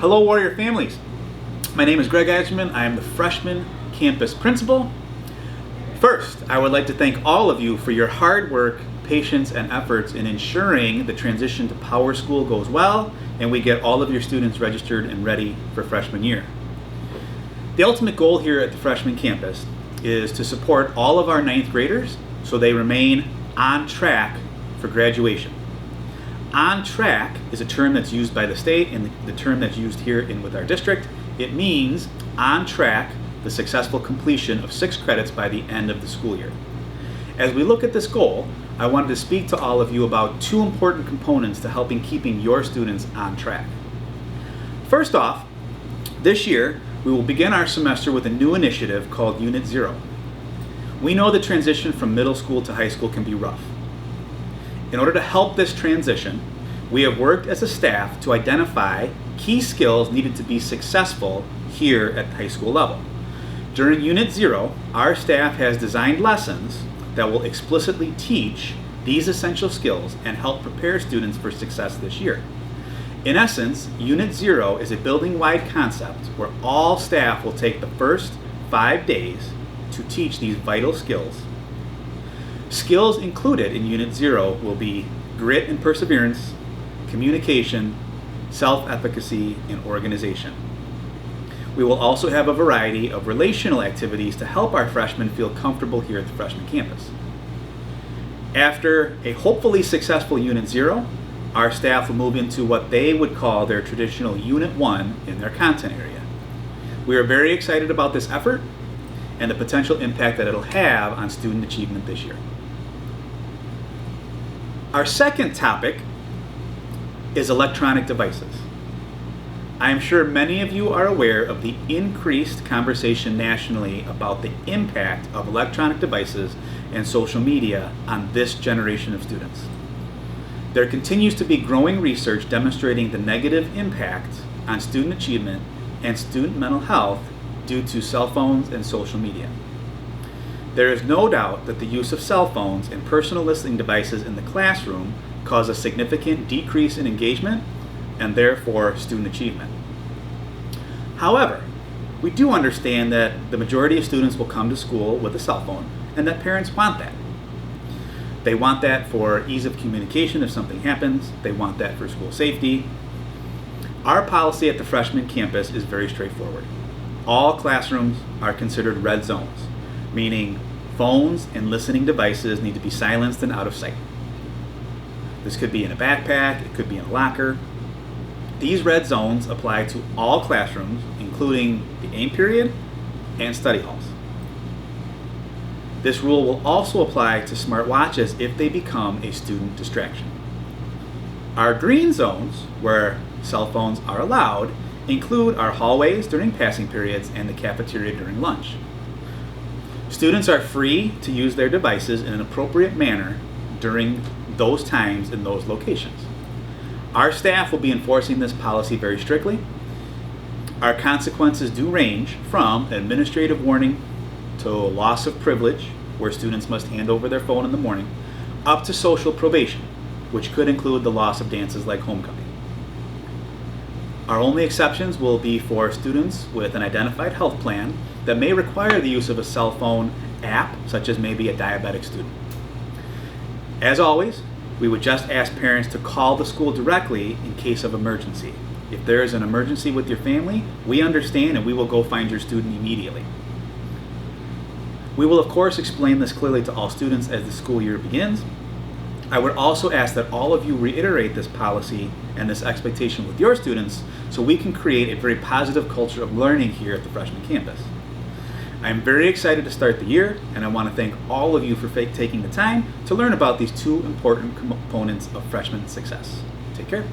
Hello, Warrior families. My name is Greg Eicherman. I am the freshman campus principal. First, I would like to thank all of you for your hard work, patience, and efforts in ensuring the transition to PowerSchool goes well and we get all of your students registered and ready for freshman year. The ultimate goal here at the freshman campus is to support all of our ninth graders so they remain on track for graduation. On track is a term that's used by the state and the term that's used here with our district. It means on track, the successful completion of 6 credits by the end of the school year. As we look at this goal, I wanted to speak to all of you about 2 important components to helping keeping your students on track. First off, this year we will begin our semester with a new initiative called Unit Zero. We know the transition from middle school to high school can be rough. In order to help this transition, we have worked as a staff to identify key skills needed to be successful here at the high school level. During Unit Zero, our staff has designed lessons that will explicitly teach these essential skills and help prepare students for success this year. In essence, Unit Zero is a building-wide concept where all staff will take the first 5 days to teach these vital skills. Skills included in Unit Zero will be grit and perseverance, communication, self-efficacy, and organization. We will also have a variety of relational activities to help our freshmen feel comfortable here at the freshman campus. After a hopefully successful Unit Zero, our staff will move into what they would call their traditional Unit 1 in their content area. We are very excited about this effort and the potential impact that it'll have on student achievement this year. Our second topic is electronic devices. I am sure many of you are aware of the increased conversation nationally about the impact of electronic devices and social media on this generation of students. There continues to be growing research demonstrating the negative impact on student achievement and student mental health due to cell phones and social media. There is no doubt that the use of cell phones and personal listening devices in the classroom cause a significant decrease in engagement and therefore student achievement. However, we do understand that the majority of students will come to school with a cell phone and that parents want that. They want that for ease of communication if something happens. They want that for school safety. Our policy at the freshman campus is very straightforward. All classrooms are considered red zones, meaning phones and listening devices need to be silenced and out of sight. This could be in a backpack, it could be in a locker. These red zones apply to all classrooms, including the aim period and study halls. This rule will also apply to smartwatches if they become a student distraction. Our green zones, where cell phones are allowed, include our hallways during passing periods and the cafeteria during lunch. Students are free to use their devices in an appropriate manner during those times in those locations. Our staff will be enforcing this policy very strictly. Our consequences do range from administrative warning to loss of privilege, where students must hand over their phone in the morning, up to social probation, which could include the loss of dances like homecoming. Our only exceptions will be for students with an identified health plan that may require the use of a cell phone app, such as maybe a diabetic student. As always, we would just ask parents to call the school directly in case of emergency. If there is an emergency with your family, we understand and we will go find your student immediately. We will of course explain this clearly to all students as the school year begins. I would also ask that all of you reiterate this policy and this expectation with your students so we can create a very positive culture of learning here at the freshman campus. I am very excited to start the year, and I want to thank all of you for taking the time to learn about these 2 important components of freshman success. Take care.